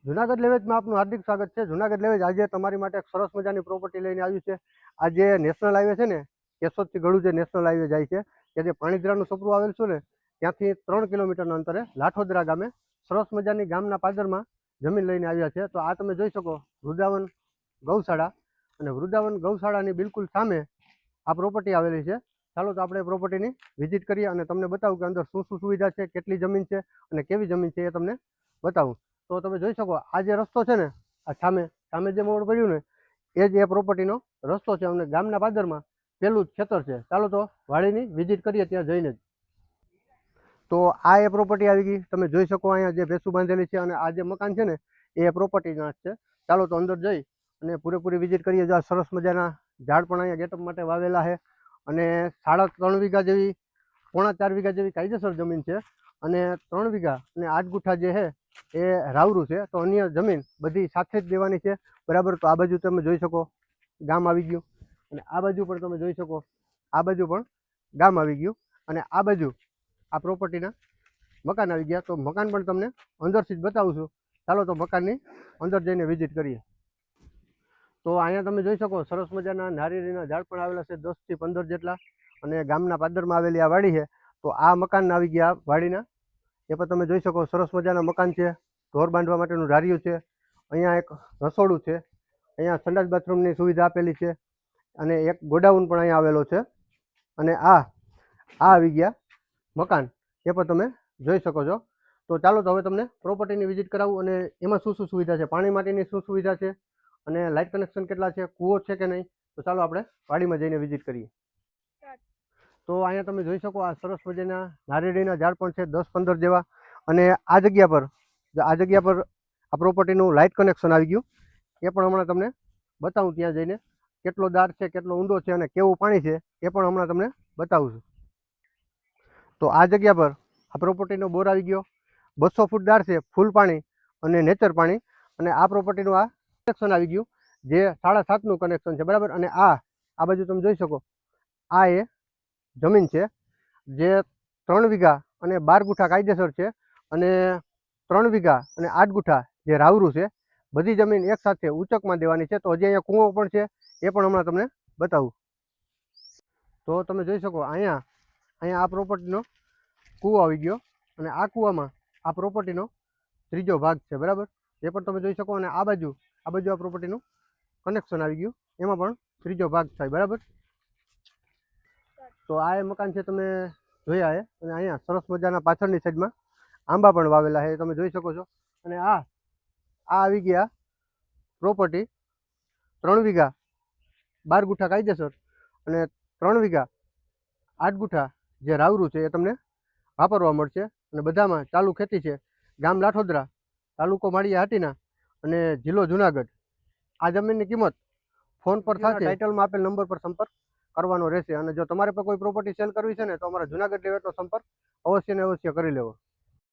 જુનાગઢ લેવેજમાં આપનું હાર્દિક સ્વાગત છે। જુનાગઢ લેવેજ આજે તમારી માટે એક સરસ મજાની પ્રોપર્ટી લઈને આવ્યું છે। આ જે નેશનલ હાઈવે છે ને, કેશોદથી ગળું જે નેશનલ હાઈવે જાય છે, કે જે પાણીધરાનું સપરું આવેલું છે ને, ત્યાંથી 3 કિલોમીટરના અંતરે લાઠોદરા ગામે સરસ મજાની ગામના પાદરમાં જમીન લઈને આવ્યા છે। તો આ તમે જોઈ શકો વૃંદાવન ગૌશાળા, અને વૃંદાવન ગૌશાળાની બિલકુલ સામે આ પ્રોપર્ટી આવેલી છે। ચાલો તો આપણે પ્રોપર્ટીની વિઝિટ કરીએ અને તમને બતાવું કે અંદર શું શું સુવિધા છે, કેટલી જમીન છે અને કેવી જમીન છે એ તમને બતાવું। તો તમે જોઈ શકો આ જે રસ્તો છે ને, આ સામે સામે જે મોડ પડ્યું ને, એ જ એ પ્રોપર્ટીનો રસ્તો છે અને ગામના પાદરમાં પેલું જ ખેતર છે। ચાલો તો વાડીની વિઝિટ કરીએ ત્યાં જઈને જ। તો આ એ પ્રોપર્ટી આવી ગઈ, તમે જોઈ શકો અહીંયા જે ભેંસું બાંધેલી છે અને આ જે મકાન છે ને એ પ્રોપર્ટીના જ છે। ચાલો તો અંદર જઈ અને પૂરેપૂરી વિઝિટ કરીએ। જો આ સરસ મજાના ઝાડ પણ અહીંયા ગેટઅપ માટે વાવેલા છે અને 3.5 વીઘા જેવી, 3.25 વીઘા જેવી કાયદેસર જમીન છે અને 3 વીઘા અને 8 ગુઠા જે છે એ રાવરું છે। તો અન્ય જમીન બધી સાથે જ દેવાની છે, બરાબર। તો આ બાજુ તમે જોઈ શકો ગામ આવી ગયું અને આ બાજુ પણ તમે જોઈ શકો આ બાજુ પણ ગામ આવી ગયું અને આ બાજુ આ પ્રોપર્ટીના મકાન આવી ગયા। તો મકાન પણ તમને અંદરથી જ બતાવું છું। ચાલો તો મકાનની અંદર જઈને વિઝિટ કરીએ। તો અહીંયા તમે જોઈ શકો સરસ મજાના નારિયેળીના ઝાડ પણ આવેલા છે, 10 થી 15 જેટલા, અને ગામના પાદરમાં આવેલી આ વાડી છે। તો આ મકાન આવી ગયા વાડીના, એ પણ તમે જોઈ શકો સરસ મજાના મકાન છે। ઢોર બાંધવા માટેનું ધાર્યું છે, અહીંયા એક રસોડું છે, અહીંયા સંડાસ બાથરૂમની સુવિધા આપેલી છે અને એક ગોડાઉન પણ અહીંયા આવેલો છે અને આ આવી ગયા મકાન, એ પણ તમે જોઈ શકો છો। તો ચાલો તો હવે તમને પ્રોપર્ટીની વિઝિટ કરાવું અને એમાં શું શું સુવિધા છે, પાણી માટેની શું સુવિધા છે અને લાઇટ કનેક્શન કેટલા છે, કૂવો છે કે નહીં। તો ચાલો આપણે વાડીમાં જઈને વિઝિટ કરીએ। તો અહીંયા તમે જોઈ શકો આ સરસ મજાના નારિયેળીના ઝાડ પણ છે, 10-15 જેવા, અને આ જગ્યા પર આ પ્રોપર્ટીનું લાઇટ કનેક્શન આવી ગયું, એ પણ હમણાં તમને બતાવું ત્યાં જઈને કેટલો દાર છે, કેટલો ઊંડો છે અને કેવું પાણી છે એ પણ હમણાં તમને બતાવું છું। તો આ જગ્યા પર આ પ્રોપર્ટીનો બોર આવી ગયો, 200 ફૂટ દાર છે, ફૂલ પાણી અને નેચર પાણી, અને આ પ્રોપર્ટીનું આ કનેક્શન આવી ગયું જે 7.5નું કનેક્શન છે, બરાબર। અને આ બાજુ તમે જોઈ શકો આ એ જમીન છે જે 3 વીઘા અને 12 ગુઠા કાયદેસર છે અને 3 વીઘા અને 8 ગુઠા જે રાવરું છે, બધી જમીન એક સાથે ઉચકમાં દેવાની છે। તો હજી અહીંયા કૂવો પણ છે, એ પણ હમણાં તમને બતાવું। તો તમે જોઈ શકો અહીંયા આ પ્રોપર્ટીનો કૂવો આવી ગયો અને આ કૂવામાં આ પ્રોપર્ટીનો ત્રીજો ભાગ છે, બરાબર, એ પણ તમે જોઈ શકો। અને આ બાજુ આ પ્રોપર્ટીનું કનેક્શન આવી ગયું, એમાં પણ ત્રીજો ભાગ થાય, બરાબર। તો આ એ મકાન છે, તમે જોયા છે, અને અહીંયા સરસ મજાના પાછળની સાઈડમાં આંબા પણ વાવેલા છે, તમે જોઈ શકો છો। અને આ આવી ગયા પ્રોપર્ટી 3 વીઘા 12 ગુઠા કાયદેસર અને 3 વીઘા 8 ગુઠા જે રાવરું છે એ તમને વાપરવા મળશે અને બધામાં ચાલુ ખેતી છે। ગામ લાઠોદરા, તાલુકો માળિયા હાટીના અને જિલ્લો જુનાગઢ। આ જમીનની કિંમત ફોન પર થશે, ટાઇટલમાં આપેલ નંબર પર સંપર્ક કરવાનો રહેશે। અને જો તમારે પણ કોઈ પ્રોપર્ટી સેલ કરવી છે ને, તો અમારા જુનાગઢ લેવેટનો સંપર્ક અવશ્ય ને અવશ્ય કરી લેવો।